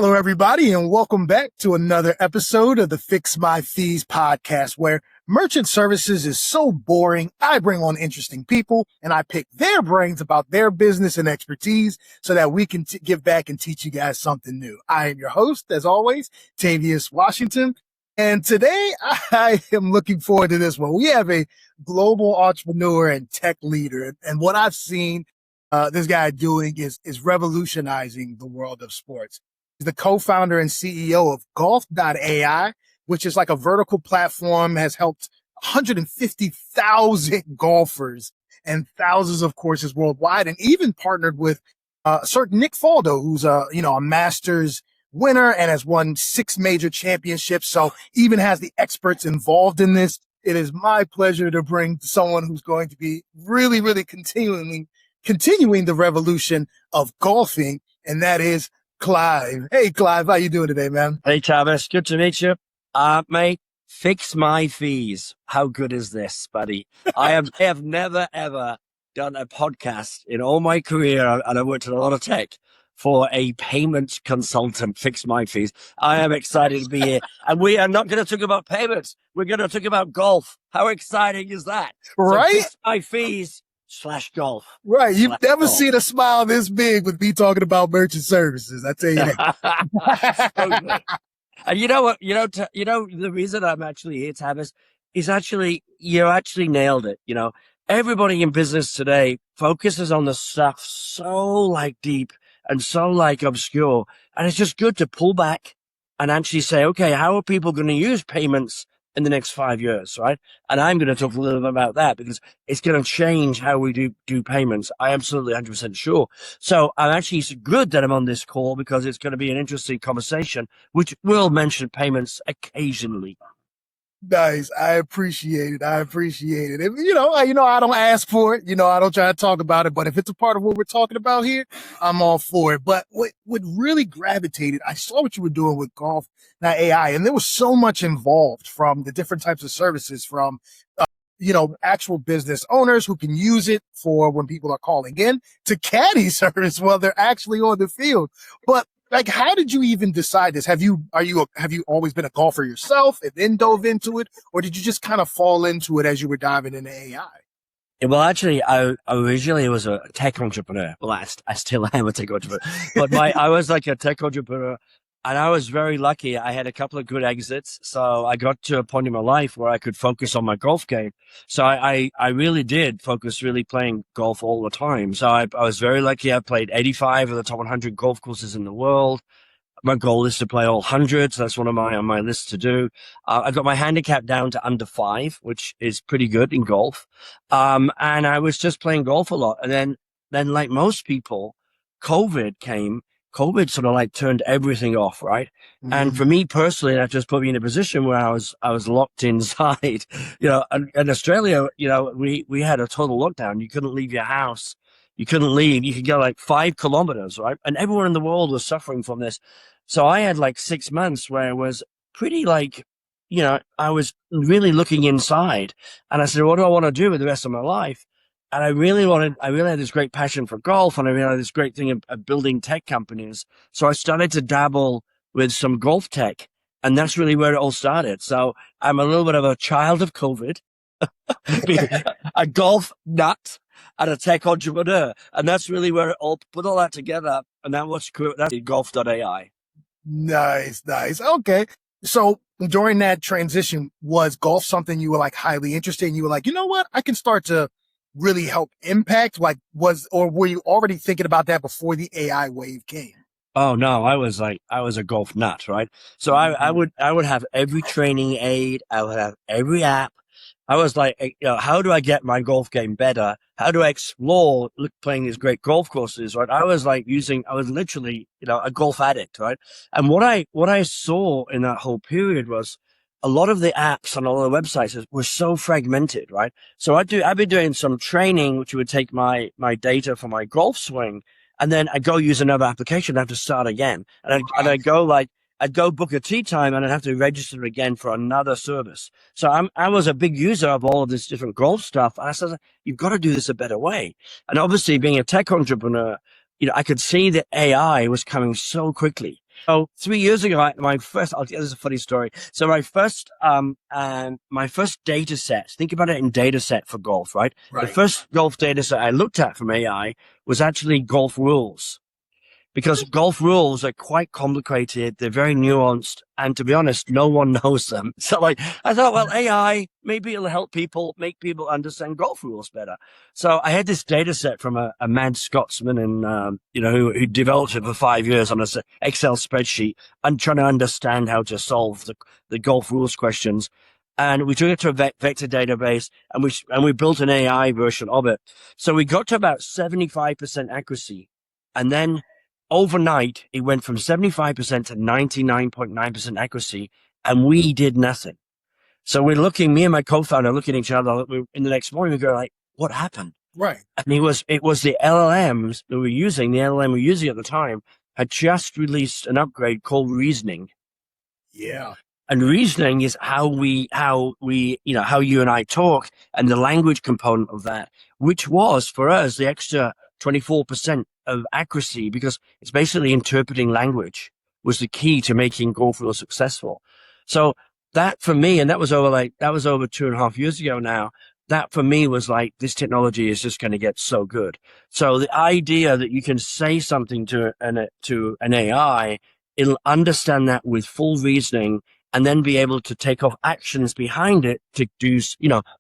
Hello, everybody, and welcome back to another episode of the Fix My Fees podcast, where merchant services is so boring. I bring on interesting people and I pick their brains about their business and expertise so that we can give back and teach you guys something new. I am your host, as always, Tavius Washington. And today I am looking forward to this one. We have a global entrepreneur and tech leader. And what I've seen this guy doing is revolutionizing the world of sports. He's the co-founder and CEO of golf.ai, which is like a vertical platform, has helped 150,000 golfers and thousands of courses worldwide, and even partnered with Sir Nick Faldo, who's a Masters winner and has won 6 major championships. So even has the experts involved in this. It is my pleasure to bring someone who's going to be really continuing the revolution of golfing, and that is Clive. Hey, Clive, how you doing today, man? Hey, Travis. Good to meet you. Mate, fix my fees. How good is this, buddy? I have never, ever done a podcast in all my career, and I worked in a lot of tech, for a payment consultant. Fix my fees. I am excited to be here. And we are not going to talk about payments. We're going to talk about golf. How exciting is that? Right? So fix my fees / golf. Right. You've never seen a smile this big with me talking about merchant services. I tell you that. And you know what? The reason I'm actually here, Tavis, is you actually nailed it. Everybody in business today focuses on the stuff so deep and so obscure. And it's just good to pull back and actually say, okay, how are people going to use payments in the next 5 years, right? And I'm going to talk a little bit about that because it's going to change how we do payments. I am absolutely 100% sure. So it's good that I'm on this call because it's going to be an interesting conversation, which will mention payments occasionally. Nice. I appreciate it. If, I don't ask for it. I don't try to talk about it, but if it's a part of what we're talking about here, I'm all for it. But what really gravitated, I saw what you were doing with golf.ai, and there was so much involved from the different types of services from, actual business owners who can use it for when people are calling in to Caddy service while they're actually on the field. But how did you even decide this? Have you always been a golfer yourself and then dove into it, or did you just kind of fall into it as you were diving into AI? Well, actually, I originally was a tech entrepreneur. Well, I still am a tech entrepreneur, but I was like a tech entrepreneur, and I was very lucky. I had a couple of good exits, so I got to a point in my life where I could focus on my golf game. So I really did focus really playing golf all the time. So I was very lucky. I played 85 of the top 100 golf courses in the world. My goal is to play all 100. So that's one of on my list to do. I got my handicap down to under 5, which is pretty good in golf. And I was just playing golf a lot. And then like most people, COVID came. COVID sort of turned everything off, right? Mm-hmm. And for me personally, that just put me in a position where I was locked inside. And in Australia, we had a total lockdown. You couldn't leave your house. You couldn't leave. You could go 5 kilometers, right? And everyone in the world was suffering from this. So I had 6 months where it was pretty I was really looking inside, and I said, what do I want to do with the rest of my life? And I really had this great passion for golf, and I really had this great thing of building tech companies. So I started to dabble with some golf tech, and that's really where it all started. So I'm a little bit of a child of COVID, a golf nut, and a tech entrepreneur. And that's really where it all put all that together. And that's golf.ai. Nice. Okay. So during that transition, was golf something you were highly interested in? You were you know what? I can start to really help impact? Or were you already thinking about that before the AI wave came? Oh no, I was a golf nut, right? So I would have every training aid. I would have every app. I was how do I get my golf game better? How do I explore playing these great golf courses, right? I was literally, a golf addict, right? And what I saw in that whole period was a lot of the apps on all the websites were so fragmented, right? So I've been doing some training, which would take my data from my golf swing, and then I'd go use another application and have to start again. And I'd go book a tea time and I'd have to register again for another service. So I was a big user of all of this different golf stuff. And I said, you've got to do this a better way. And obviously being a tech entrepreneur, I could see that AI was coming so quickly. So 3 years ago, this is a funny story. So my first data set, think about it in data set for golf, right? The first golf data set I looked at from AI was actually golf rules. Because golf rules are quite complicated. They're very nuanced. And to be honest, no one knows them. So like, I thought, well, AI, maybe it'll help make people understand golf rules better. So I had this data set from a mad Scotsman and, who developed it for 5 years on an Excel spreadsheet and trying to understand how to solve the golf rules questions. And we took it to a vector database and we built an AI version of it. So we got to about 75% accuracy. And then overnight, it went from 75% to 99.9% accuracy, and we did nothing. So me and my co-founder looking at each other in the next morning, we go like, what happened? Right. And it was the LLMs that the LLM we were using at the time had just released an upgrade called reasoning. Yeah. And reasoning is how you and I talk, and the language component of that, which was for us the extra 24% of accuracy, because it's basically interpreting language, was the key to making golf rules successful. So that for me, and that was over 2.5 years ago now, that for me was like, this technology is just going to get so good. So the idea that you can say something to an AI, it'll understand that with full reasoning, and then be able to take off actions behind it to do,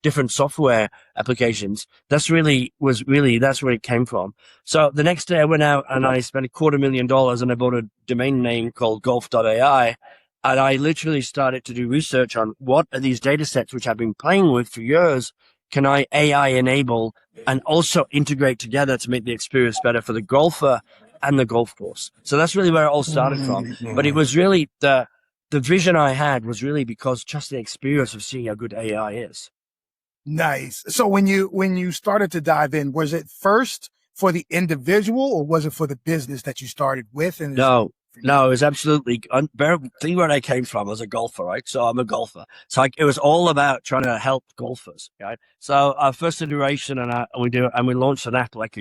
different software applications. That's where it came from. So the next day I went out and I spent $250,000 and I bought a domain name called golf.ai. And I literally started to do research on what are these data sets, which I've been playing with for years, can I AI enable and also integrate together to make the experience better for the golfer and the golf course. So that's really where it all started from. But it was really the vision I had was really because just the experience of seeing how good AI is. Nice. So when you started to dive in, was it first for the individual or was it for the business that you started with? No, it was absolutely think where I came from as a golfer, right? So I'm a golfer. So it was all about trying to help golfers, right? So our first iteration and we launched an app like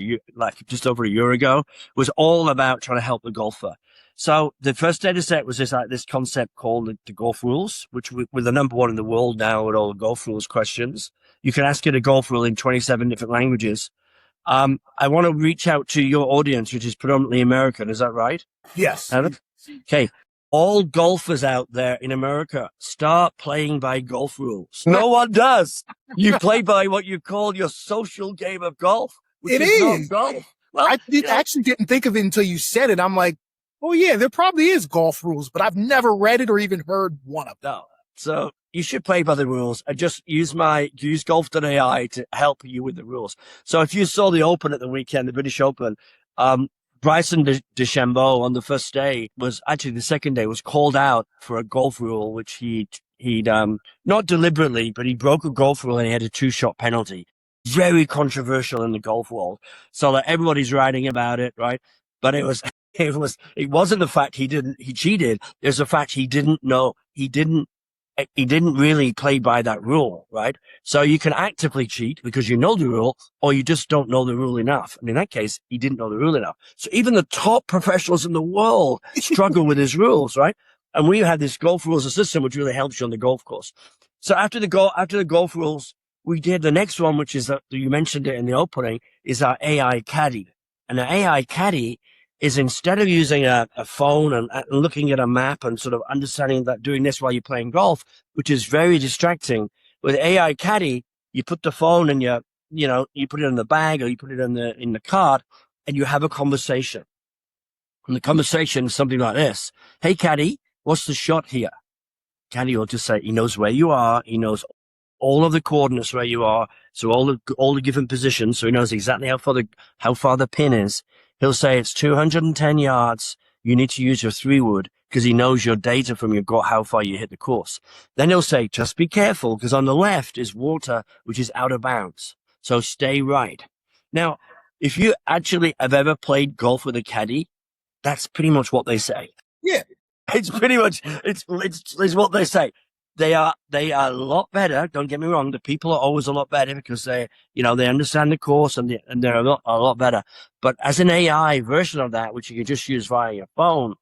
just over a year ago, was all about trying to help the golfer. So the first data set was this concept called the golf rules, which we're the number one in the world now with all the golf rules questions. You can ask it a golf rule in 27 different languages. I want to reach out to your audience, which is predominantly American. Is that right? Yes. Okay. All golfers out there in America, start playing by golf rules. No one does. You play by what you call your social game of golf, which is not golf. Well, I actually didn't think of it until you said it. I'm like, oh yeah, there probably is golf rules, but I've never read it or even heard one of them. No. So you should play by the rules and just use golf.ai to help you with the rules. So if you saw the Open at the weekend, the British Open, Bryson DeChambeau on the first day the second day was called out for a golf rule, which he'd not deliberately, but he broke a golf rule and he had a 2-shot penalty. Very controversial in the golf world. So like everybody's writing about it, right? But it wasn't the fact he cheated. It was the fact he didn't really play by that rule, right? So you can actively cheat because you know the rule, or you just don't know the rule enough. And in that case, he didn't know the rule enough. So even the top professionals in the world struggle with his rules, right? And we had this golf rules system, which really helps you on the golf course. So after the golf rules, we did the next one, which is you mentioned it in the opening, is our AI Caddy. And the AI Caddy is, instead of using a phone and looking at a map and sort of understanding that, doing this while you're playing golf, which is very distracting, with AI Caddy, you put the phone and you put it in the bag or you put it in the cart and you have a conversation. And the conversation is something like this. Hey, Caddy, what's the shot here? Caddy will just say, he knows where you are. He knows all of the coordinates where you are. So all the given positions. So he knows exactly how far the pin is. He'll say it's 210 yards. You need to use your 3-wood because he knows your data from how far you hit the course. Then he'll say, just be careful because on the left is water, which is out of bounds. So stay right. Now, if you actually have ever played golf with a caddy, that's pretty much what they say. Yeah. It's pretty much, it's what they say. They are a lot better. Don't get me wrong. The people are always a lot better because they understand the course and they're a lot better. But as an AI version of that, which you can just use via your phone,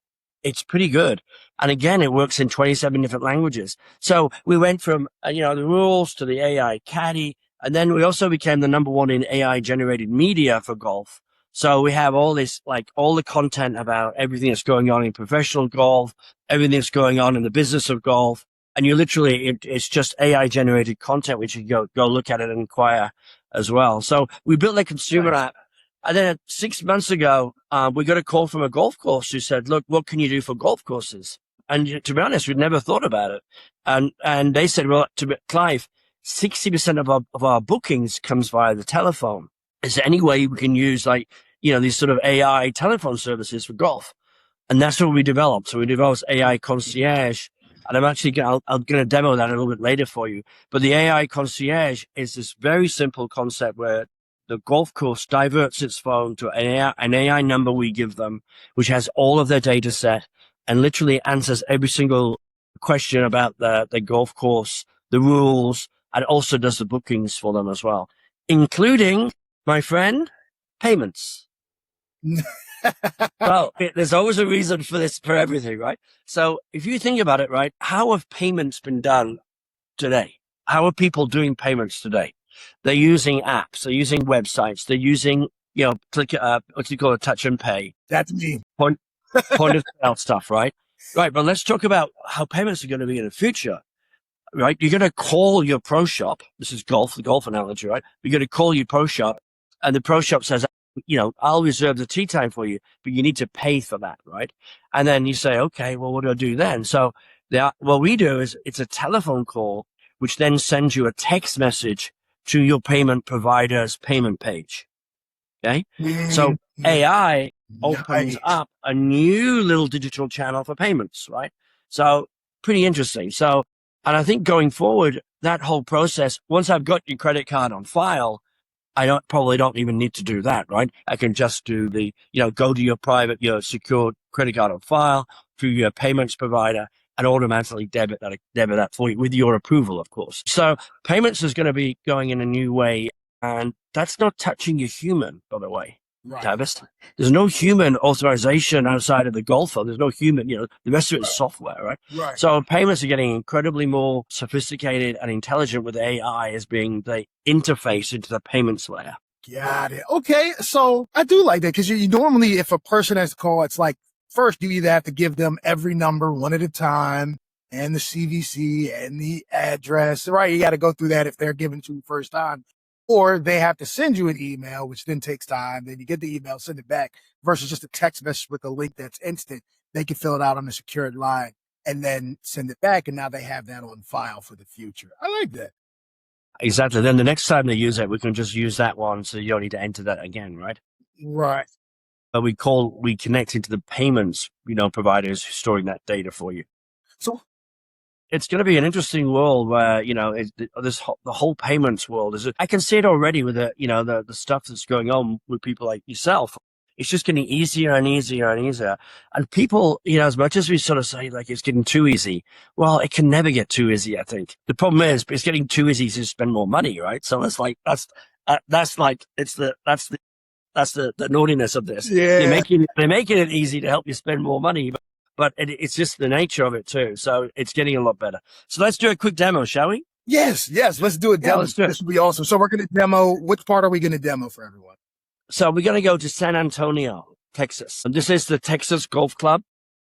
it's pretty good. And again, it works in 27 different languages. So we went from, the rules to the AI Caddy. And then we also became the number one in AI generated media for golf. So we have all this, like all the content about everything that's going on in professional golf, everything that's going on in the business of golf. And you literally, it's just AI generated content, which you go look at it and inquire as well. So we built a consumer app. And then 6 months ago, we got a call from a golf course who said, look, what can you do for golf courses? And to be honest, we'd never thought about it. And they said, well, Clive, 60% of our bookings comes via the telephone. Is there any way we can use these sort of AI telephone services for golf? And that's what we developed. So we developed AI concierge. And I'm going to demo that a little bit later for you. But the AI concierge is this very simple concept where the golf course diverts its phone to an AI number we give them, which has all of their data set and literally answers every single question about the golf course, the rules, and also does the bookings for them as well, including, my friend, payments. Well, there's always a reason for this, for everything, right? So if you think about it, right, how have payments been done today? How are people doing payments today? They're using apps, they're using websites, they're using, what do you call it, touch and pay. That's me. Point of sale stuff, right? Right, but let's talk about how payments are going to be in the future, right? You're going to call your pro shop. This is the golf analogy, right? You're going to call your pro shop, and the pro shop says, I'll reserve the tee time for you, but you need to pay for that, right? And then you say, okay, well, what do I do then? So what we do is it's a telephone call, which then sends you a text message to your payment provider's payment page. Okay. So AI opens up a new little digital channel for payments, right? So pretty interesting. So, and I think going forward, that whole process, once I've got your credit card on file, I probably don't even need to do that, right? I can just do go to your private, secured credit card on file through your payments provider and automatically debit that for you with your approval, of course. So payments is going to be going in a new way, and that's not touching your human, by the way. Right. Davis. There's no human authorization outside of the golfer. There's no human, the rest of it is software, right? Right. So payments are getting incredibly more sophisticated and intelligent with AI as being the interface into the payments layer. Got it. Okay. So I do like that because you normally, if a person has to call, it's like first you either have to give them every number one at a time and the CVC and the address, right? You got to go through that if they're given to you first time. Or they have to send you an email, which then takes time. Then you get the email, send it back, versus just a text message with a link that's instant. They can fill it out on a secured line and then send it back. And now they have that on file for the future. I like that. Exactly. Then the next time they use it, we can just use that one. So you don't need to enter that again, right? Right. But we connect into the payments, providers storing that data for you. So it's going to be an interesting world where, the whole payments world I can see it already with the stuff that's going on with people like yourself. It's just getting easier and easier and easier. And people, as much as we sort of say like it's getting too easy, well, it can never get too easy, I think. The problem is it's getting too easy to spend more money, right? So it's like, that's the naughtiness of this. yeah, They're making it easy to help you spend more money, but it's just the nature of it too. So it's getting a lot better. So let's do a quick demo, shall we? Yes. Let's do a demo. Let's do it. This will be awesome. So we're going to demo. Which part are we going to demo for everyone? So we're going to go to San Antonio, Texas. And this is the Texas Golf Club.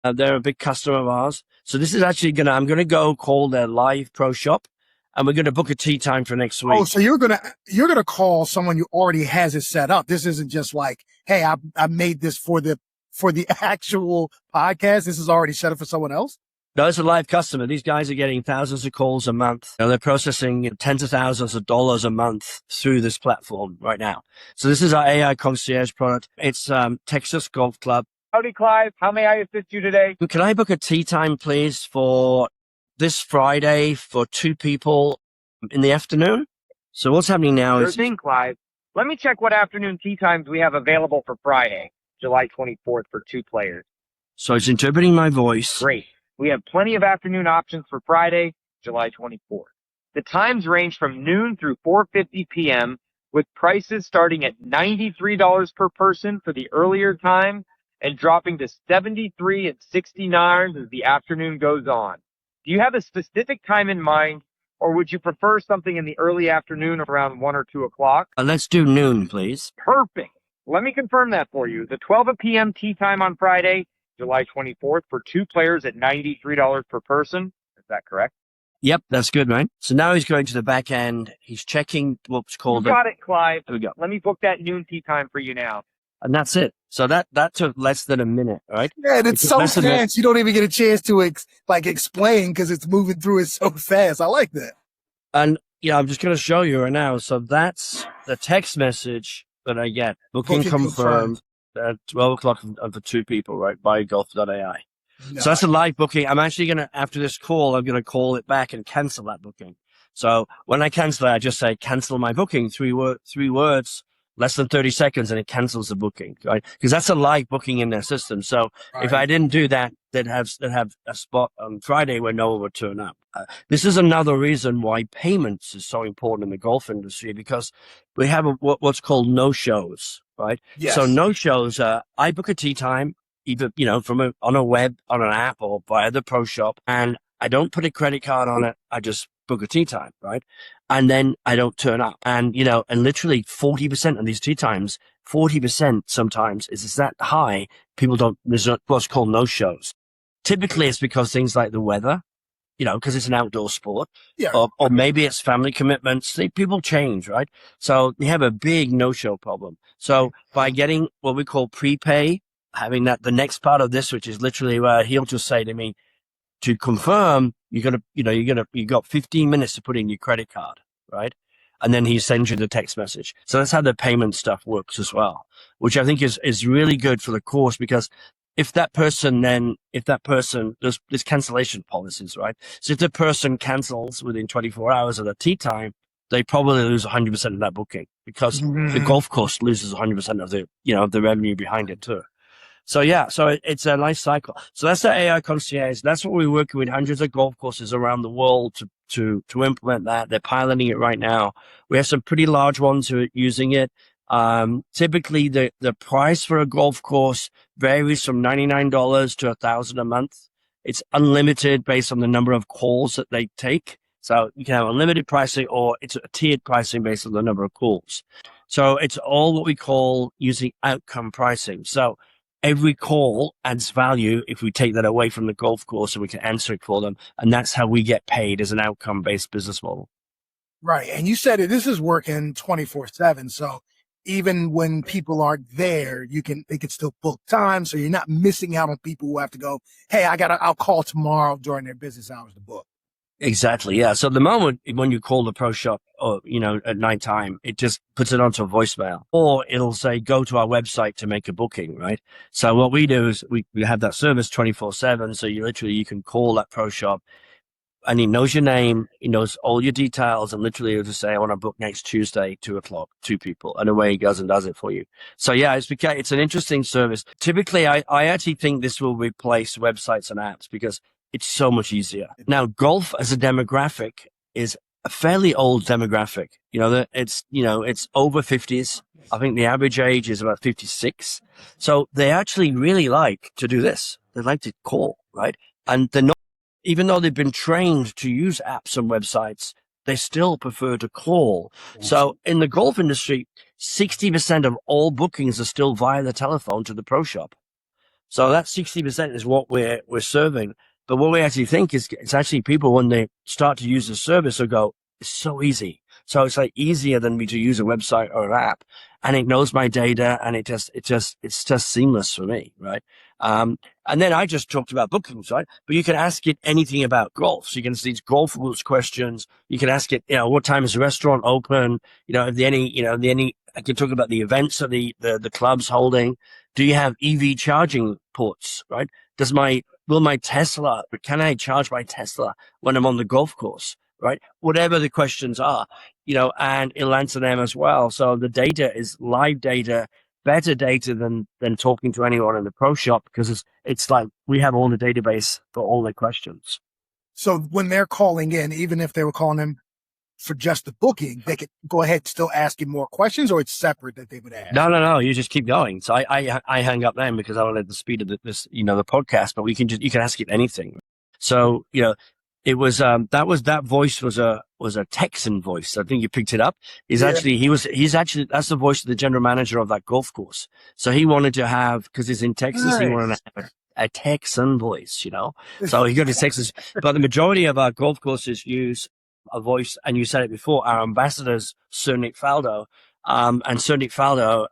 They're a big customer of ours. So this is actually I'm going to go call their live pro shop, and we're going to book a tee time for next week. Oh, so you're going to call someone who already has it set up. This isn't just like, hey, I made this for the actual podcast. This is already set up for someone else. No, it's a live customer. These guys are getting thousands of calls a month. They're processing tens of thousands of dollars a month through this platform right now. So this is our AI concierge product. It's Texas Golf Club. Howdy, Clive. How may I assist you today? Can I book a tee time, please, for this Friday for 2 people in the afternoon? So what's happening now Sure is... thing, Clive. Let me check what afternoon tee times we have available for Friday, July 24th for 2 players. So it's interpreting my voice. Great. We have plenty of afternoon options for Friday, July 24th. The times range from noon through 4:50 p.m. with prices starting at $93 per person for the earlier time and dropping to 73 and 69 as the afternoon goes on. Do you have a specific time in mind, or would you prefer something in the early afternoon around 1 or 2 o'clock? Let's do noon, please. Perfect. Let me confirm that for you. The 12 p.m. tee time on Friday, July 24th, for 2 players at $93 per person. Is that correct? Yep, that's good, man. So now he's going to the back end. He's checking what's called. You got it, Clive. There we go. Let me book that noon tee time for you now. And that's it. So that took less than a minute, right? Yeah, and it's took so less than a- fast. You don't even get a chance to explain because it's moving through it so fast. I like that. And yeah, I'm just going to show you right now. So that's the text message that I get. Booking confirmed at 12 o'clock for 2 people, right? By golf.ai. No. So that's a live booking. I'm actually going to, after this call, I'm going to call it back and cancel that booking. So when I cancel it, I just say, cancel my booking, 3 words, less than 30 seconds, and it cancels the booking, right? Because that's a live booking in their system. So if I didn't do that, they'd have a spot on Friday where no one would turn up. This is another reason why payments is so important in the golf industry, because we have what's called no-shows, right? Yes. So no-shows, I book a tee time, either, on a web, on an app, or via the pro shop, and I don't put a credit card on it. I just book a tee time, right? And then I don't turn up. And, and literally 40% of these tee times, 40% sometimes is that high. There's what's called no-shows. Typically it's because things like the weather, because it's an outdoor sport, Yeah. or maybe it's family commitments. People change, right? So you have a big no-show problem. So by getting what we call prepay, having the next part of this, which is literally where he'll just say to me, to confirm, you got 15 minutes to put in your credit card, right? And then he sends you the text message. So that's how the payment stuff works as well, which I think is really good for the course, because there's cancellation policies, right? So if the person cancels within 24 hours of the tee time, they probably lose 100% of that booking, because the golf course loses 100% of the revenue behind it too. So yeah, it's a nice cycle. So that's the AI concierge. That's what we're working with hundreds of golf courses around the world to implement that. They're piloting it right now. We have some pretty large ones who are using it. Typically the price for a golf course varies from $99 to $1,000 a month. It's unlimited based on the number of calls that they take. So you can have unlimited pricing, or it's a tiered pricing based on the number of calls. So it's all what we call using outcome pricing. So every call adds value if we take that away from the golf course and we can answer it for them. And that's how we get paid, as an outcome-based business model. Right. And you said this is working 24/7. So even when people aren't there, they can still book time. So you're not missing out on people who have to go, hey, I'll call tomorrow during their business hours to book. Exactly. Yeah. So the moment when you call the pro shop, or, at nighttime, it just puts it onto a voicemail, or it'll say, go to our website to make a booking. Right. So what we do is we have that service 24/7. So you can call that pro shop, and he knows your name, he knows all your details, and literally he'll just say, I want to book next Tuesday, 2 o'clock, 2 people. And away he goes and does it for you. So yeah, it's an interesting service. Typically, I actually think this will replace websites and apps, because it's so much easier. Now, golf as a demographic is a fairly old demographic. It's over 50s. I think the average age is about 56. So they actually really like to do this. They like to call, right? And they're not, even though they've been trained to use apps and websites, they still prefer to call. So in the golf industry, 60% of all bookings are still via the telephone to the pro shop. So that 60% is what we're serving. But what we actually think is, it's actually people, when they start to use the service, will go, it's so easy. So it's like easier than me to use a website or an app, and it knows my data, and it's just seamless for me, right? And then I just talked about bookings, right? But you can ask it anything about golf. So you can ask these golf rules questions. You can ask it, what time is the restaurant open? If there any, I can talk about the events that the club's holding. Do you have EV charging ports, right? Can I charge my Tesla when I'm on the golf course, right? Whatever the questions are, and it'll answer them as well. So the data is live data, better data than talking to anyone in the pro shop, because it's like we have all the database for all their questions. So when they're calling in, even if they were calling in for just the booking, they could go ahead and still ask you more questions, or it's separate that they would ask? No. You just keep going. So I hang up then because I don't have the speed of this, the podcast, but you can ask it anything. So, that voice was a Texan voice. I think you picked it up. He's actually that's the voice of the general manager of that golf course. So he wanted to have, because he's in Texas, he wanted to have a Texan voice, So he got to Texas, but the majority of our golf courses use a voice, and you said it before, our ambassador's Sir Nick Faldo. And Sir Nick Faldo,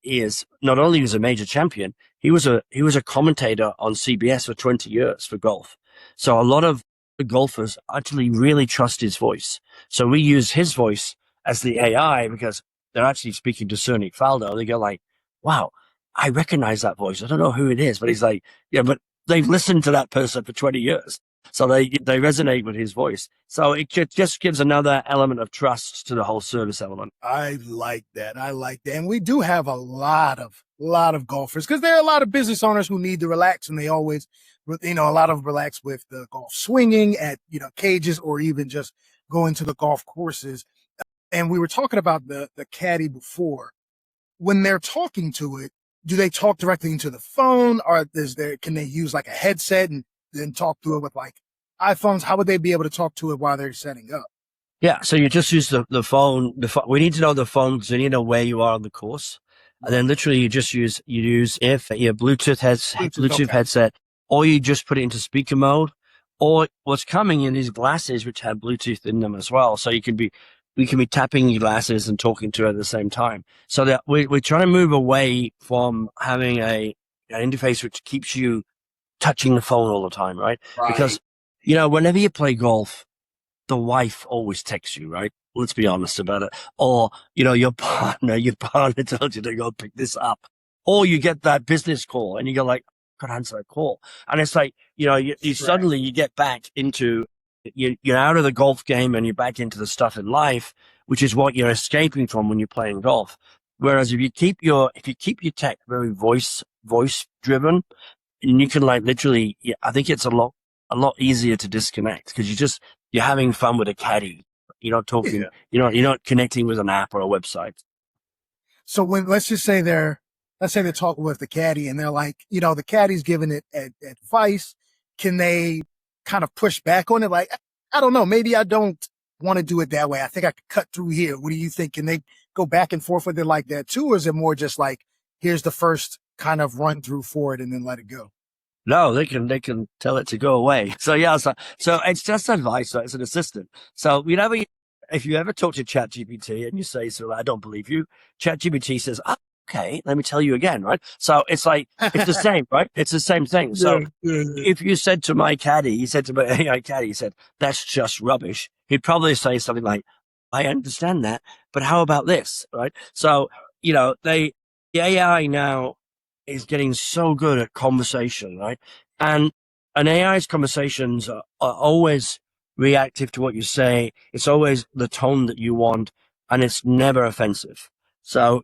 is not only was a major champion, he was a commentator on CBS for 20 years for golf. So a lot of the golfers actually really trust his voice. So we use his voice as the AI because they're actually speaking to Sir Nick Faldo. They go like, wow, I recognize that voice. I don't know who it is, but he's like, yeah, but they've listened to that person for 20 years. So they resonate with his voice. So it just gives another element of trust to the whole service element. I like that. And we do have a lot of golfers, because there are a lot of business owners who need to relax, and they always, a lot of them relax with the golf swinging at, cages, or even just going to the golf courses. And we were talking about the Caddy before. When they're talking to it, do they talk directly into the phone, or can they use like a headset and then talk to it with like iPhones? How would they be able to talk to it while they're setting up? Yeah, so you just use the phone. We need to know the phone, so you need to know where you are on the course, and then literally you use if your Bluetooth headset, or you just put it into speaker mode, or what's coming in these glasses which have Bluetooth in them as well. So we can be tapping your glasses and talking to it at the same time. So that we're trying to move away from having an interface which keeps you touching the phone all the time, right? Because, whenever you play golf, the wife always texts you, right? Let's be honest about it. Or, your partner tells you to go pick this up. Or you get that business call and you go like, I could answer that call. And it's like, you suddenly you get back into, you're out of the golf game and you're back into the stuff in life, which is what you're escaping from when you're playing golf. Whereas if you keep your tech very voice driven, and you can like literally, I think it's a lot easier to disconnect, because you're having fun with a caddy. You're not talking, you're not connecting with an app or a website. So let's say they're talking with the caddy and they're like, the caddy's giving it advice. Can they kind of push back on it? Like, I don't know, maybe I don't want to do it that way. I think I could cut through here. What do you think? Can they go back and forth with it like that too? Or is it more just like, here's the first kind of run through for it and then let it go? No, they can tell it to go away. So so it's just advice. So it's an assistant. So if you ever talk to ChatGPT and you say, so I don't believe you, ChatGPT says, okay, let me tell you again, right? So it's like, it's the same, right? It's the same thing. So if you said to my caddy, he said to my AI caddy, he said, that's just rubbish. He'd probably say something like, I understand that, but how about this, right? So, the AI now is getting so good at conversation, right? And an AI's conversations are always reactive to what you say. It's always the tone that you want, and it's never offensive. So,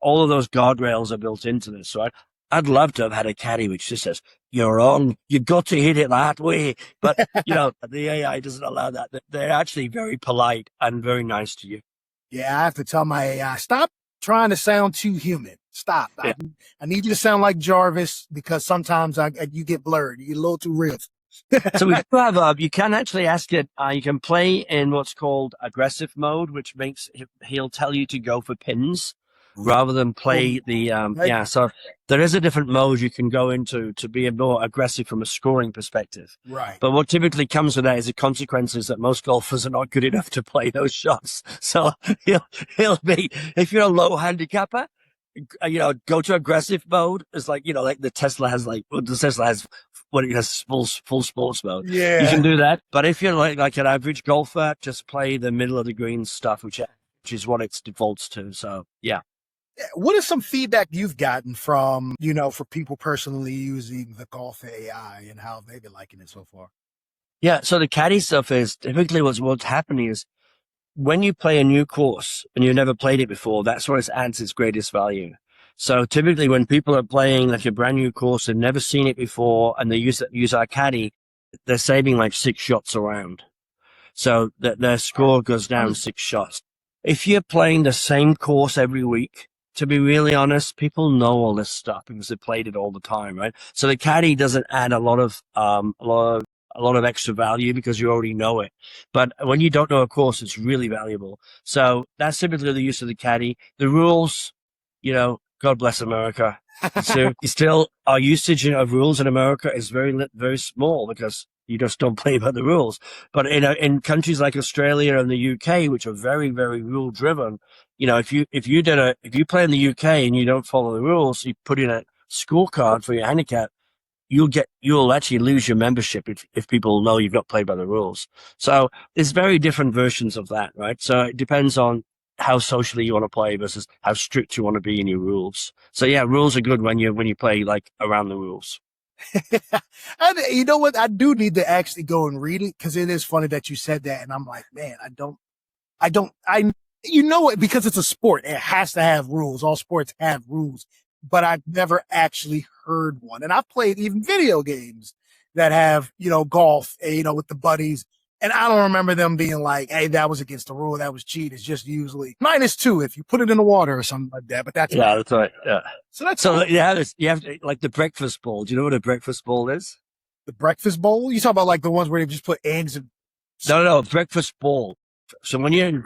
all of those guardrails are built into this, right? I'd love to have had a caddy which just says, you're on, you've got to hit it that way. But, the AI doesn't allow that. They're actually very polite and very nice to you. Yeah, I have to tell my AI, stop trying to sound too human. Stop. Yeah. I need you to sound like Jarvis, because sometimes you get blurred. You get a little too real. So we do have you can actually ask it, you can play in what's called aggressive mode, which makes he'll tell you to go for pins rather than play so there is a different mode you can go into to be more aggressive from a scoring perspective. Right. But what typically comes with that is the consequences that most golfers are not good enough to play those shots. So he'll be, if you're a low handicapper, go to aggressive mode. It's like, like the Tesla has when it has full sports mode. Yeah. You can do that. But if you're like an average golfer, just play the middle of the green stuff, which is what it defaults to. So, yeah. What is some feedback you've gotten from, for people personally using the Golf AI, and how they've been liking it so far? Yeah. So the caddy stuff is typically what's happening is when you play a new course and you've never played it before, that's where it adds its greatest value. So typically when people are playing like a brand new course, they've never seen it before, and they use our caddy, they're saving like 6 shots around. So that their score goes down 6 shots. If you're playing the same course every week, to be really honest, people know all this stuff because they played it all the time, right? So the caddy doesn't add a lot of extra value because you already know it. But when you don't know a course, it's really valuable. So that's typically the use of the caddy. The rules, God bless America. So still, our usage of rules in America is very small because you just don't play by the rules. But in countries like Australia and the UK, which are very, very rule driven, if you play in the UK and you don't follow the rules, you put in a scorecard for your handicap, you'll actually lose your membership if people know you've not played by the rules. So there's very different versions of that, right? So it depends on how socially you want to play versus how strict you want to be in your rules. So yeah, rules are good when you play like around the rules. And you know what? I do need to actually go and read it because it is funny that you said that. And I'm like, man, because it's a sport, it has to have rules. All sports have rules, but I've never actually heard one. And I've played even video games that have, golf, with the buddies. And I don't remember them being like, hey, that was against the rule. That was cheat. It's just usually -2 if you put it in the water or something like that. But that's right. Yeah. So cool. You have to, like the breakfast bowl. Do you know what a breakfast bowl is? The breakfast bowl? You talk about like the ones where they just put eggs and No, breakfast bowl. So when you're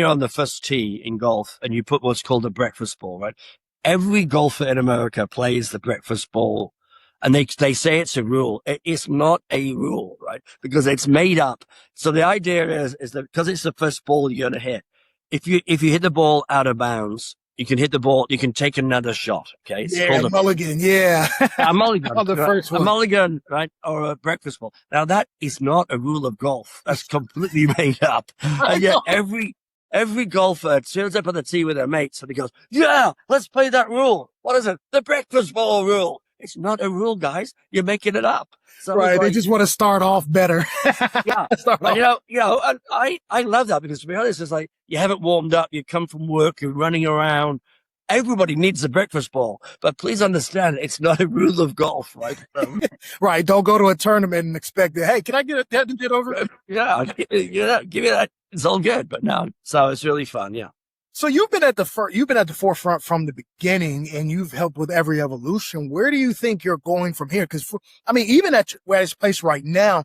on the first tee in golf and you put what's called a breakfast bowl, right? Every golfer in America plays the breakfast bowl. And they say it's a rule. It's not a rule, right? Because it's made up. So the idea is that because it's the first ball you're going to hit, if you hit the ball out of bounds, you can hit the ball, you can take another shot. Okay. It's called a mulligan. Yeah. A mulligan. On the first one. A mulligan, right? Or a breakfast ball. Now that is not a rule of golf. That's completely made up. And yet every golfer, as soon as they put the tee with their mates, and he goes, yeah, let's play that rule. What is it? The breakfast ball rule. It's not a rule, guys. You're making it up. So right. They just want to start off better. Yeah. And I love that because to be honest, it's like you haven't warmed up. You come from work, you're running around. Everybody needs a breakfast ball, but please understand it's not a rule of golf, right? Right. Don't go to a tournament and expect that. Hey, can I get a get over? Yeah. Give me that. It's all good, but no. So it's really fun. Yeah. So you've been at the forefront from the beginning and you've helped with every evolution. Where do you think you're going from here? Because even at where it's placed right now,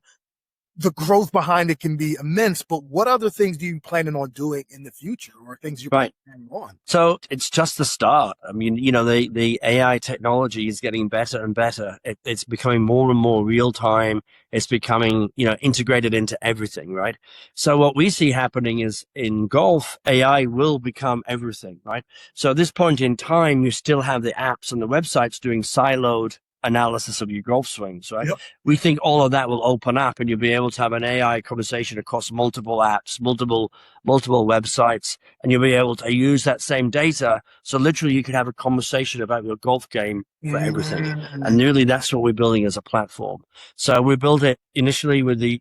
the growth behind it can be immense, but what other things do you planning on doing in the future or things you're planning on? So it's just the start. I mean, the AI technology is getting better and better. It's becoming more and more real time. It's becoming, integrated into everything, right? So what we see happening is in golf, AI will become everything, right? So at this point in time, you still have the apps and the websites doing siloed analysis of your golf swings, right? Yep. We think all of that will open up and you'll be able to have an AI conversation across multiple apps, multiple websites, and you'll be able to use that same data. So literally you can have a conversation about your golf game for everything. And really that's what we're building as a platform. So we built it initially with the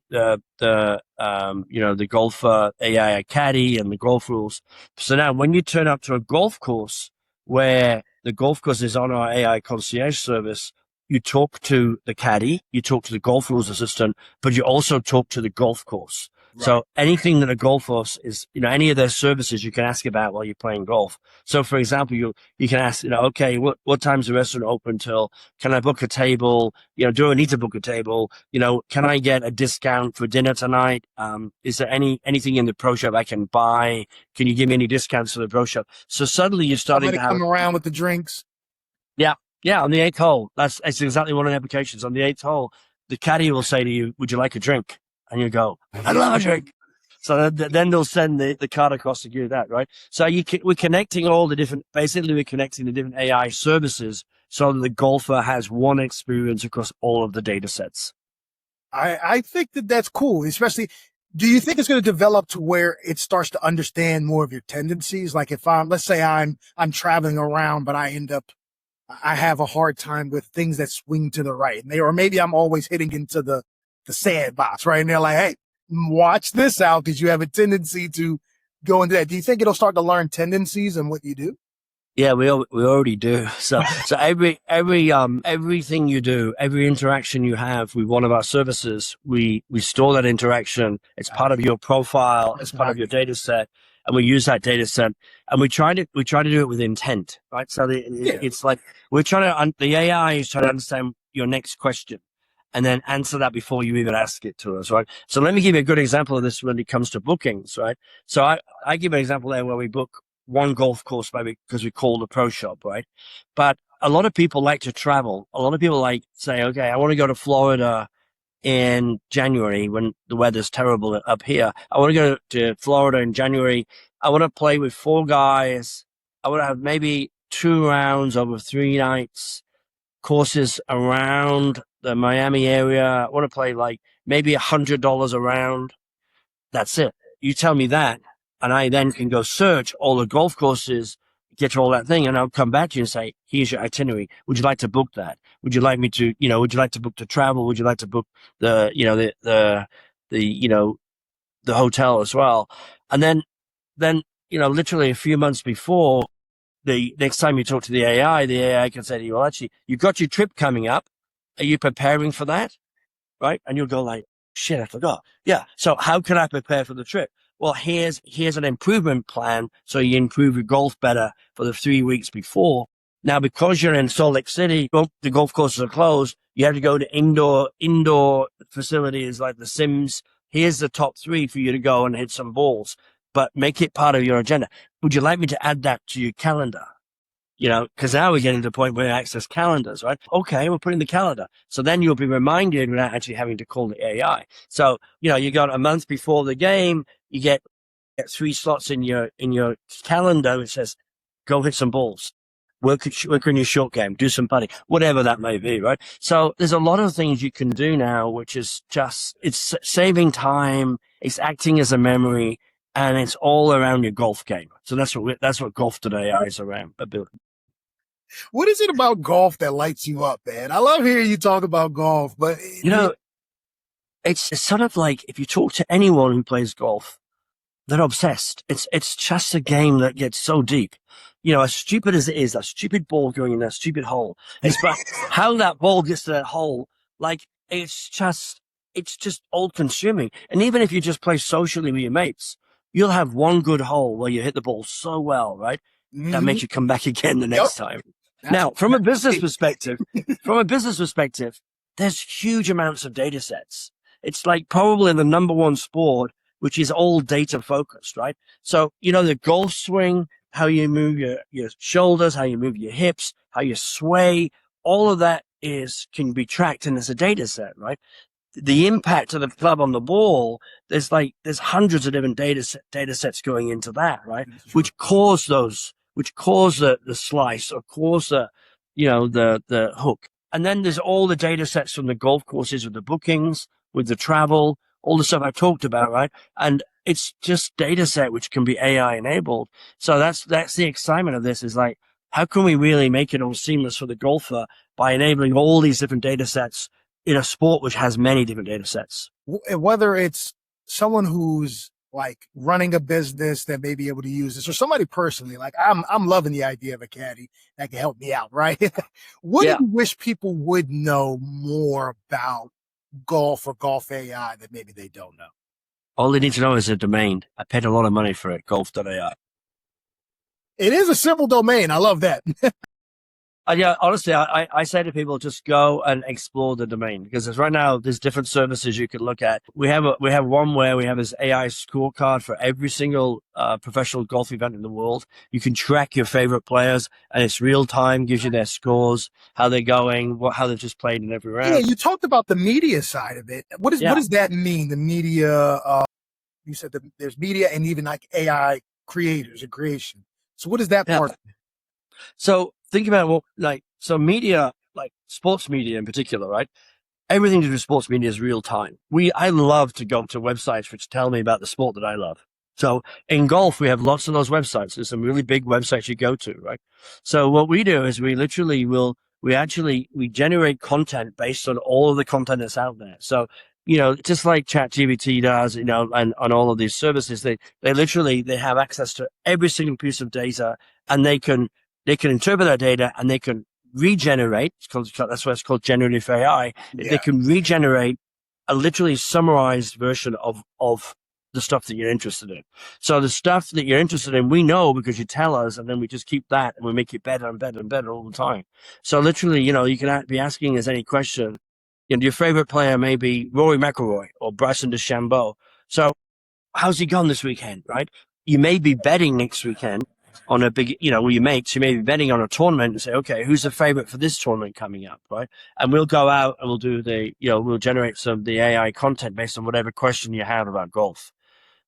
golfer AI Caddy and the golf rules. So now when you turn up to a golf course where the golf course is on our AI concierge service, you talk to the caddy, you talk to the golf rules assistant, but you also talk to the golf course. Right. So anything that a golf course is, any of their services you can ask about while you're playing golf. So for example, you can ask, okay, what time's the restaurant open till? Can I book a table? Do I need to book a table? Can I get a discount for dinner tonight? Is there anything in the pro shop I can buy? Can you give me any discounts for the pro shop? So suddenly you're starting to come around with the drinks. Yeah. Yeah, on the 8th hole. That's exactly one of the applications. On the 8th hole, the caddy will say to you, would you like a drink? And you go, I'd love a drink. So then they'll send the card across to you that, right? So we're connecting we're connecting the different AI services so that the golfer has one experience across all of the data sets. I think that's cool, especially. Do you think it's going to develop to where it starts to understand more of your tendencies? Like if let's say I'm traveling around, but I have a hard time with things that swing to the right. Or maybe I'm always hitting into the sandbox, right? And they're like, hey, watch this out because you have a tendency to go into that. Do you think it'll start to learn tendencies and what you do? Yeah, we already do. So everything you do, every interaction you have with one of our services, we store that interaction. It's part of your profile. It's part of your data set, and we use that data set, and we try to do it with intent, right? So it's like we're trying to the AI is trying to understand your next question, and then answer that before you even ask it to us, right? So let me give you a good example of this when it comes to bookings, right? So I give an example there where we book one golf course maybe because we call the pro shop, right? But a lot of people like to travel. A lot of people like say, okay, I want to go to Florida in January when the weather's terrible up here. I want to go to Florida in January. I want to play with 4 guys. I want to have maybe 2 rounds over 3 nights, courses around the Miami area. I want to play like maybe $100 a round. That's it. You tell me that, and I then can go search all the golf courses, get all that thing, and I'll come back to you and say, here's your itinerary. Would you like to book that? Would you like me to, would you like to book the travel? Would you like to book the, the hotel as well? And then, literally a few months before the next time you talk to the AI can say to you, well, actually, you've got your trip coming up. Are you preparing for that? Right? And you'll go like, shit, I forgot. Yeah. So how can I prepare for the trip? Well, here's an improvement plan. So you improve your golf better for the 3 weeks before. Now, because you're in Salt Lake City, the golf courses are closed. You have to go to indoor facilities like the Sims. Here's the top 3 for you to go and hit some balls, but make it part of your agenda. Would you like me to add that to your calendar? Because now we're getting to the point where we access calendars, right? Okay, we'll put in the calendar. So then you'll be reminded without actually having to call the AI. So, you got a month before the game, you get 3 slots in your calendar which says, go hit some balls, work on your short game, do some putting, whatever that may be, right? So there's a lot of things you can do now, which is it's saving time, it's acting as a memory, and it's all around your golf game. So that's what golf.ai is around. What is it about golf that lights you up, man? I love hearing you talk about golf, but it's sort of like if you talk to anyone who plays golf, they're obsessed. It's just a game that gets so deep. As stupid as it is, that stupid ball going in that stupid hole. It's but how that ball gets to that hole, like it's just all consuming. And even if you just play socially with your mates, you'll have one good hole where you hit the ball so well, right? That makes you come back again the next time. Now, from a business perspective, there's huge amounts of data sets. It's like probably the number one sport, which is all data focused, right? So, the golf swing, how you move your shoulders, how you move your hips, how you sway, all of that can be tracked in as a data set, right? The impact of the club on the ball, there's hundreds of different data sets going into that, right? Which cause the slice or cause the hook. And then there's all the data sets from the golf courses with the bookings, with the travel, all the stuff I talked about, right? And it's just data set which can be AI enabled. So that's the excitement of this, is like, how can we really make it all seamless for the golfer by enabling all these different data sets in a sport which has many different data sets? Whether it's someone who's like running a business that may be able to use this, or somebody personally, like I'm loving the idea of a caddy that can help me out, right? What do you wish people would know more about golf or golf AI that maybe they don't know? All they need to know is a domain. I paid a lot of money for it, golf.ai. It is a simple domain. I love that. Yeah, honestly, I say to people, just go and explore the domain, because right now there's different services you could look at. We have one where we have this AI scorecard for every single professional golf event in the world. You can track your favorite players, and it's real time, gives you their scores, how they're going, how they've just played in every round. Yeah, you talked about the media side of it. What does that mean? The media, you said that there's media and even like AI creators and creation. So what is that part? So think about media, like sports media in particular, right? Everything to do with sports media is real time. I love to go to websites which tell me about the sport that I love. So in golf, we have lots of those websites. There's some really big websites you go to, right? So what we do is we generate content based on all of the content that's out there. So, just like ChatGPT does, and on all of these services, they have access to every single piece of data, and they can they can interpret that data and they can regenerate. That's why it's called generative AI. Yeah. They can regenerate a literally summarized version of the stuff that you're interested in. So the stuff that you're interested in, we know because you tell us, and then we just keep that and we make it better and better and better all the time. So literally, you can be asking us any question. Your favorite player may be Rory McIlroy or Bryson DeChambeau. So how's he gone this weekend, right? You may be betting next weekend on a big, with your mates. You may be betting on a tournament and say, okay, who's the favorite for this tournament coming up, right? And we'll go out and we'll do we'll generate some of the AI content based on whatever question you have about golf.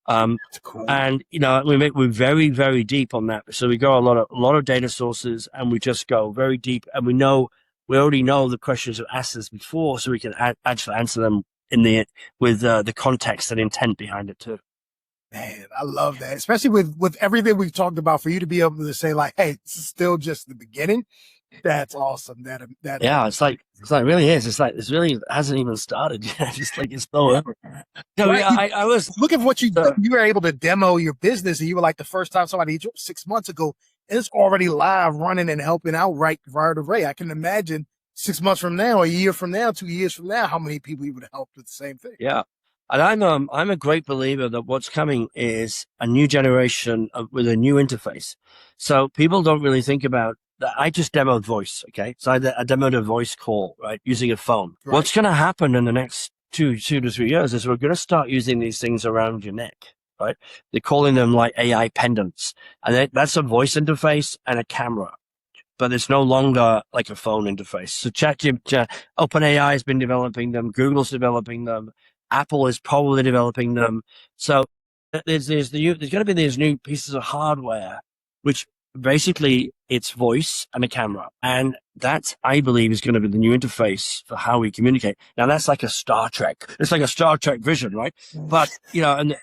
That's cool. And we're very, very deep on that. So we go a lot of data sources, and we just go very deep, and we already know the questions that asked us before, so we can actually answer them with the context and intent behind it too. Man, I love that, especially with everything we've talked about. For you to be able to say like, "Hey, this is still just the beginning." That's awesome. Yeah, it's like it really is. It's like this really hasn't even started yet. It's like it's so early. No, Right. I was Look at what you were able to demo your business, and you were like the first time somebody hit you 6 months ago, and it's already live, running and helping out right away. I can imagine 6 months from now, a year from now, 2 years from now, how many people you would help with the same thing. Yeah. And I'm a great believer that what's coming is a new generation with a new interface. So people don't really think about that. I just demoed voice. Okay. So I demoed a voice call, right? Using a phone. Right. What's going to happen in the next two to 3 years is we're going to start using these things around your neck, right? They're calling them like AI pendants, and that's a voice interface and a camera. But it's no longer like a phone interface. So OpenAI has been developing them. Google's developing them. Apple is probably developing them. So there's going to be these new pieces of hardware, which basically it's voice and a camera. And that, I believe, is going to be the new interface for how we communicate. Now, that's like a Star Trek. It's like a Star Trek vision, right? But, and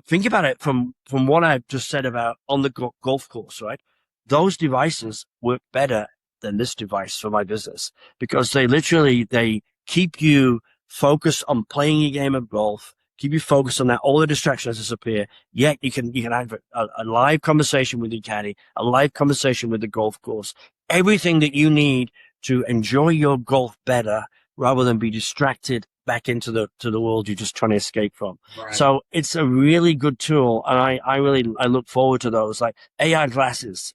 think about it from what I've just said about on the golf course, right? Those devices work better than this device for my business because they keep you focused on playing a game of golf, keep you focused on that. All the distractions disappear. Yet you can have a live conversation with your caddy, a live conversation with the golf course, everything that you need to enjoy your golf better rather than be distracted back into the world you're just trying to escape from. Right. So it's a really good tool, and I look forward to those. Like AI glasses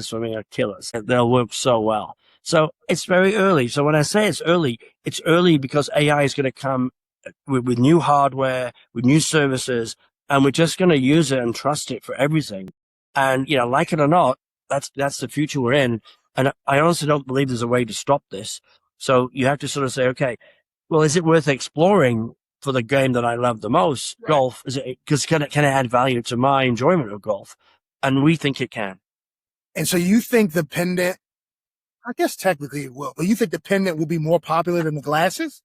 for me are killers. They'll work so well. So it's very early. So when I say it's early because AI is going to come with new hardware, with new services, and we're just going to use it and trust it for everything. And like it or not, that's the future we're in. And I honestly don't believe there's a way to stop this. So you have to sort of say, okay, well, is it worth exploring for the game that I love the most, right. Golf? Is it because can it add value to my enjoyment of golf? And we think it can. And so you think the pendant? I guess technically it will, but you think the pendant will be more popular than the glasses?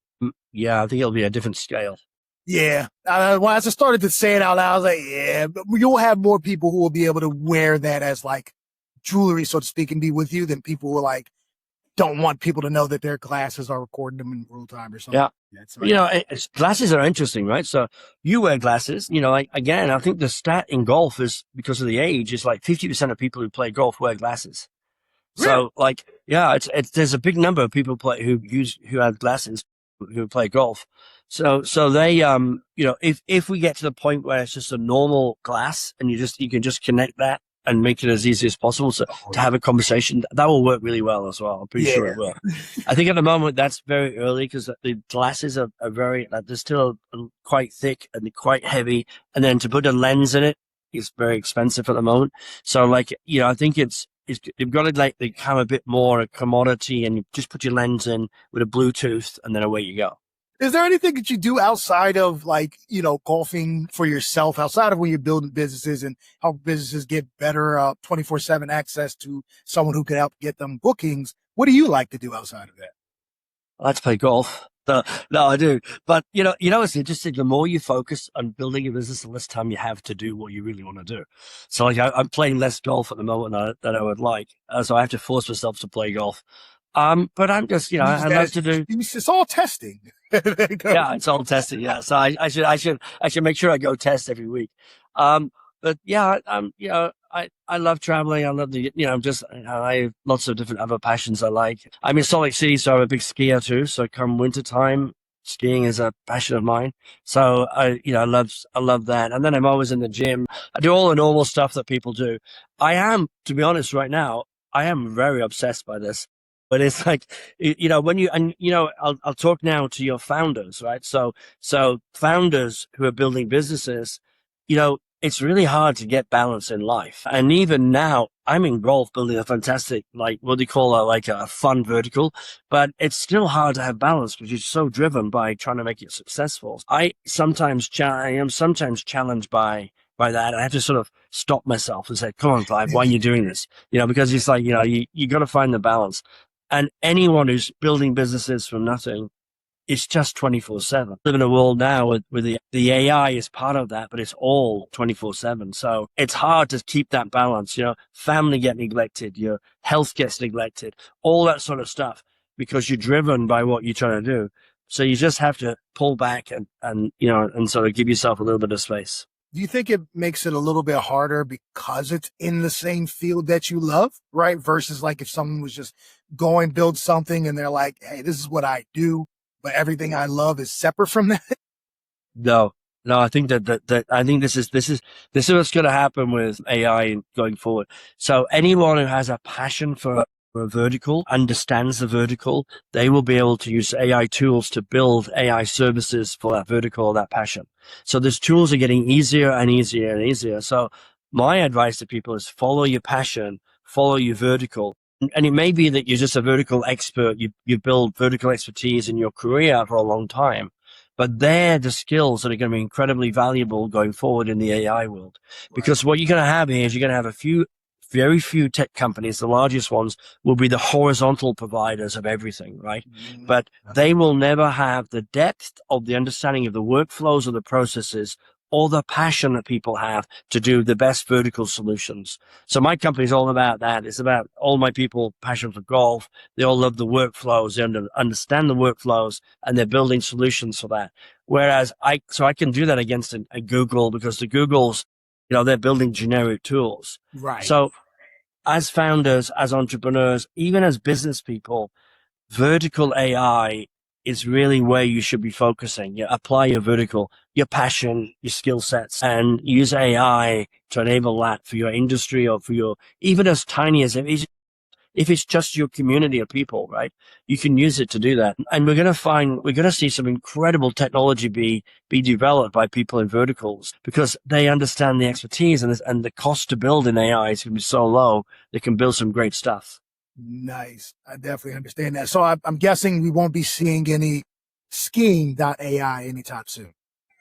Yeah, I think it'll be a different scale. Yeah. When I just started to say it out loud, I was like, yeah, but you'll have more people who will be able to wear that as like jewelry, so to speak, and be with you than people who like don't want people to know that their glasses are recording them in real time or something. Yeah. Glasses are interesting, right? So you wear glasses, again, I think the stat in golf is because of the age is like 50% of people who play golf wear glasses. So there's a big number of people who have glasses who play golf. So they, if we get to the point where it's just a normal glass and you can just connect that and make it as easy as possible to have a conversation, that will work really well as well. I'm pretty sure it will. I think at the moment that's very early because the glasses are very, they're still quite thick and quite heavy. And then to put a lens in it is very expensive at the moment. So I think you've got to become a bit more a commodity and you just put your lens in with a Bluetooth and then away you go. Is there anything that you do outside of golfing for yourself, outside of when you're building businesses and help businesses get better 24/7 access to someone who can help get them bookings? What do you like to do outside of that? I like to play golf. No, I do. But, it's interesting. The more you focus on building a business, the less time you have to do what you really want to do. So I'm playing less golf at the moment than I would like. So I have to force myself to play golf. But I'm just, I love to do. It's all testing. Yeah, it's all testing. Yeah. So I should make sure I go test every week. But yeah, I love traveling. I love I have lots of different other passions I like. I'm in Salt Lake City, so I'm a big skier too. So come winter time, skiing is a passion of mine. So I love that. And then I'm always in the gym. I do all the normal stuff that people do. I am, to be honest, right now, I am very obsessed by this. But it's like, I'll talk now to your founders, right? So founders who are building businesses, it's really hard to get balance in life. And even now, I'm in golf building a fantastic, like, what do you call it, like a fun vertical, but it's still hard to have balance because you're so driven by trying to make it successful. I am sometimes challenged by that. I have to sort of stop myself and say, come on, Clive, why are you doing this? Because it's like, you got to find the balance. And anyone who's building businesses from nothing, it's just 24/7. Live in a world now with the AI is part of that, but it's all 24/7. So it's hard to keep that balance. Family get neglected, your health gets neglected, all that sort of stuff because you're driven by what you're trying to do. So you just have to pull back and sort of give yourself a little bit of space. Do you think it makes it a little bit harder because it's in the same field that you love, right? Versus like if someone was just going build something and they're like, hey, this is what I do, but everything I love is separate from that. No, I think that I think this is what's going to happen with AI going forward. So anyone who has a passion for a vertical, understands the vertical, they will be able to use AI tools to build AI services for that vertical, that passion. So these tools are getting easier and easier and easier. So my advice to people is follow your passion, follow your vertical. And it may be that you're just a vertical expert. You build vertical expertise in your career for a long time, but they're the skills that are going to be incredibly valuable going forward in the AI world. Because what you're going to have here is you're going to have very few tech companies. The largest ones will be the horizontal providers of everything, right? But they will never have the depth of the understanding of the workflows or the processes or the passion that people have to do the best vertical solutions. So my company is all about that. It's about all my people passion for golf. They all love the workflows. They understand the workflows and they're building solutions for that. Whereas I can do that against a Google because the Googles, they're building generic tools. Right. So as founders, as entrepreneurs, even as business people, vertical AI is really where you should be focusing. You apply your vertical, your passion, your skill sets, and use AI to enable that for your industry or for your, even as tiny as it is. If it's just your community of people, right, you can use it to do that. And we're going to see some incredible technology be developed by people in verticals because they understand the expertise and the cost to build in AI is going to be so low, they can build some great stuff. Nice. I definitely understand that. So I'm guessing we won't be seeing any skiing.ai anytime soon.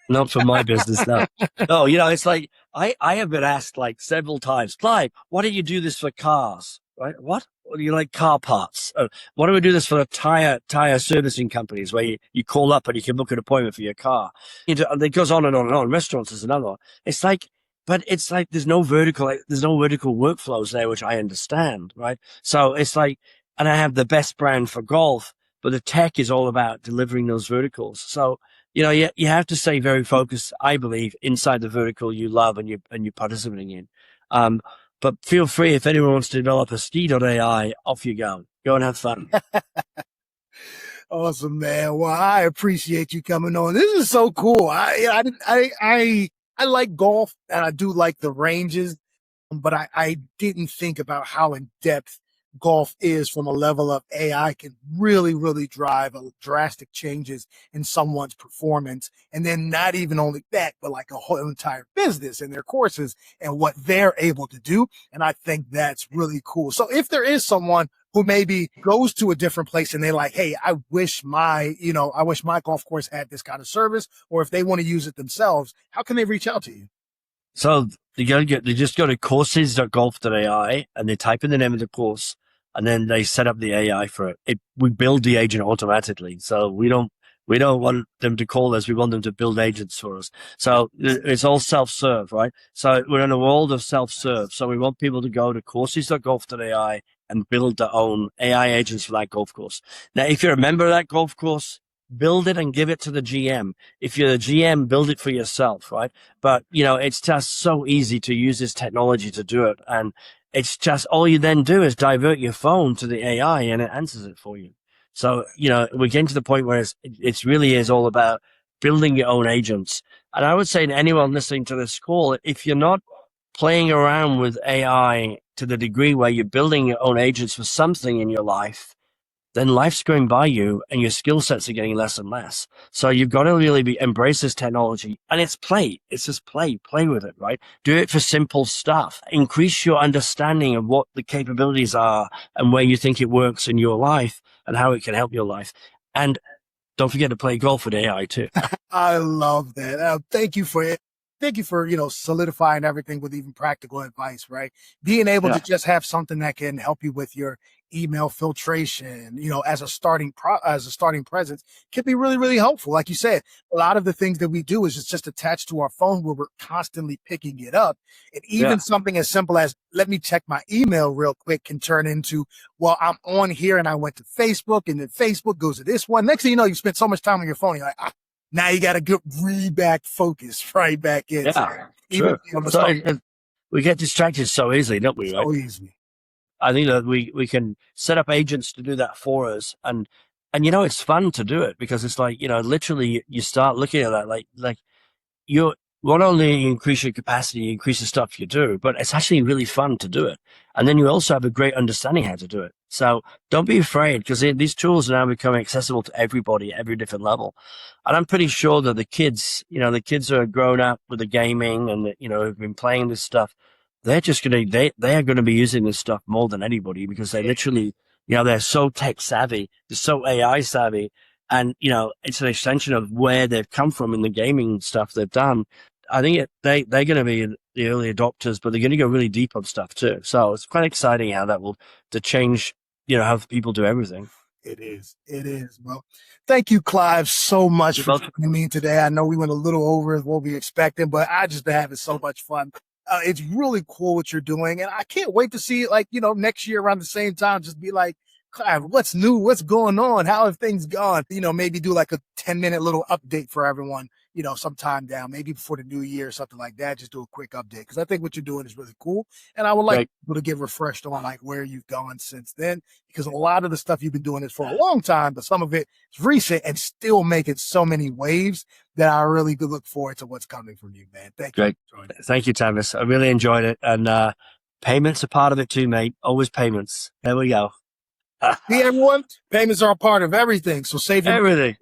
Not for my business, no. No, it's like, I have been asked like several times, Clive, why don't you do this for cars? Right? What? Do you like car parts? Why don't we do this for the tire servicing companies where you call up and you can book an appointment for your car? It goes on and on and on. Restaurants is another one. But it's like there's no vertical workflows there, which I understand, right? So it's like, and I have the best brand for golf, but the tech is all about delivering those verticals. So, you have to stay very focused, I believe, inside the vertical you love and you're participating in. But feel free if anyone wants to develop a ski.ai, off you go. Go and have fun. Awesome, man. Well, I appreciate you coming on. This is so cool. I like golf and I do like the ranges, but I didn't think about how in depth golf is from a level of AI can really, really drive drastic changes in someone's performance. And then not even only that, but like a whole entire business and their courses and what they're able to do. And I think that's really cool. So if there is someone who maybe goes to a different place and they're like, hey, I wish my golf course had this kind of service, or if they want to use it themselves, how can they reach out to you? So they just go to courses.golf.ai and they type in the name of the course and then they set up the AI for it. We build the agent automatically. So we don't want them to call us. We want them to build agents for us. So it's all self-serve, right? So we're in a world of self-serve. So we want people to go to courses.golf.ai and build their own AI agents for that golf course. Now, if you're a member of that golf course, build it and give it to the GM. If you're the GM, build it for yourself, right? But, it's just so easy to use this technology to do it. And it's just all you then do is divert your phone to the AI and it answers it for you. So, we're getting to the point where it's really is all about building your own agents. And I would say to anyone listening to this call, if you're not playing around with AI to the degree where you're building your own agents for something in your life, then life's going by you and your skill sets are getting less and less. So you've got to really embrace this technology, and it's play. It's just play with it, right? Do it for simple stuff. Increase your understanding of what the capabilities are and where you think it works in your life and how it can help your life. And don't forget to play golf with AI too. I love that. Thank you for it. Thank you for, solidifying everything with even practical advice, right? Being able to just have something that can help you with your email filtration, as a starting presence can be really, really helpful. Like you said, a lot of the things that we do is just attached to our phone where we're constantly picking it up. And even something as simple as, let me check my email real quick, can turn into, well, I'm on here and I went to Facebook, and then Facebook goes to this one. Next thing you know, you spent so much time on your phone. You're like, now you got to get back focus right back in. Yeah, sure. We get distracted so easily, don't we? So easily. I think that we can set up agents to do that for us. And it's fun to do it because it's like, literally you start looking at that, like you're not only increase your capacity, increase the stuff you do, but it's actually really fun to do it. And then you also have a great understanding how to do it. So don't be afraid, because these tools are now becoming accessible to everybody at every different level. And I'm pretty sure that the kids who are grown up with the gaming and who've been playing this stuff, they're just they are going to be using this stuff more than anybody, because they literally, they're so tech savvy, they're so AI savvy. And, it's an extension of where they've come from in the gaming stuff they've done. I think they're going to be the early adopters, but they're going to go really deep on stuff too. So it's quite exciting how that will to change, how people do everything. It is. Well, thank you, Clive, so much for joining me today. I know we went a little over what we expected, but I just been having so much fun. It's really cool what you're doing, and I can't wait to see it, next year around the same time, just be like, Clive, what's new? What's going on? How have things gone? Maybe do like a 10-minute little update for everyone, sometime down, maybe before the new year or something like that. Just do a quick update, because I think what you're doing is really cool. And I would like people to get refreshed on like where you've gone since then, because a lot of the stuff you've been doing is for a long time, but some of it is recent and still making so many waves that I really do look forward to what's coming from you, man. Thank you. Thank you, Thomas. I really enjoyed it. And payments are part of it too, mate. Always payments. There we go. See, everyone, payments are a part of everything. So save everything,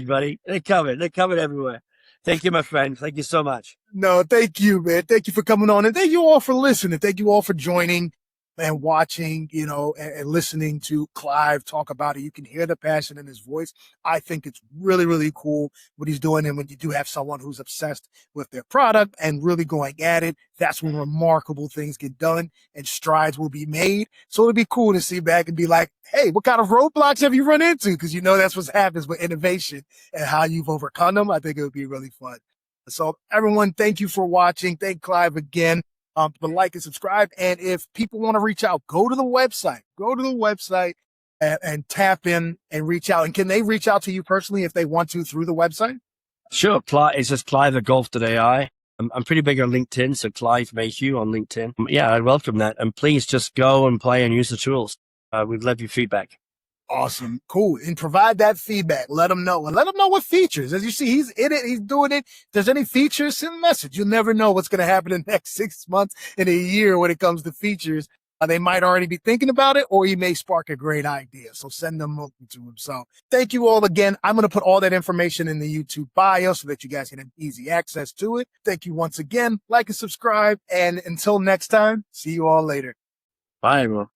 buddy. They're covered everywhere. Thank you, my friend. Thank you so much. No, thank you, man. Thank you for coming on, and thank you all for listening. Thank you all for joining and watching, and listening to Clive talk about it. You can hear the passion in his voice. I think it's really, really cool what he's doing. And when you do have someone who's obsessed with their product and really going at it, that's when remarkable things get done and strides will be made. So it'd be cool to see back and be like, hey, what kind of roadblocks have you run into? Because that's what happens with innovation and how you've overcome them. I think it would be really fun. So everyone, thank you for watching. Thank Clive again. But like and subscribe. And if people want to reach out, go to the website and tap in and reach out. And can they reach out to you personally if they want to through the website? Sure. It's just Clive at golf.ai. I'm pretty big on LinkedIn, so Clive Mayhew on LinkedIn. Yeah, I'd welcome that. And please just go and play and use the tools. We'd love your feedback. Awesome. Cool. And provide that feedback. Let them know. And let them know what features. As you see, he's in it. He's doing it. If there's any features, send a message. You'll never know what's going to happen in the next 6 months, in a year when it comes to features. They might already be thinking about it, or you may spark a great idea. So send them over to him. So thank you all again. I'm going to put all that information in the YouTube bio so that you guys can have easy access to it. Thank you once again. Like and subscribe. And until next time, see you all later. Bye, everyone.